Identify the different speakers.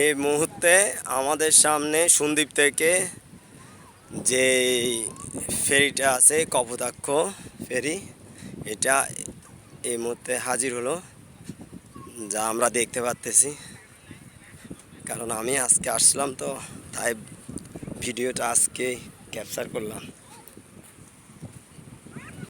Speaker 1: এই মুহূর্তে আমাদের সামনে সন্দ্বীপ থেকে যে ফেরিটা আছে কপোতাক্ষ ফেরি, এটা এই মুহূর্তে হাজির হলো, যা আমরা দেখতে পাচ্তেছি। কারণ আমি আজকে আসলাম তো, তাই ভিডিওটা আজকে ক্যাপচার করলাম।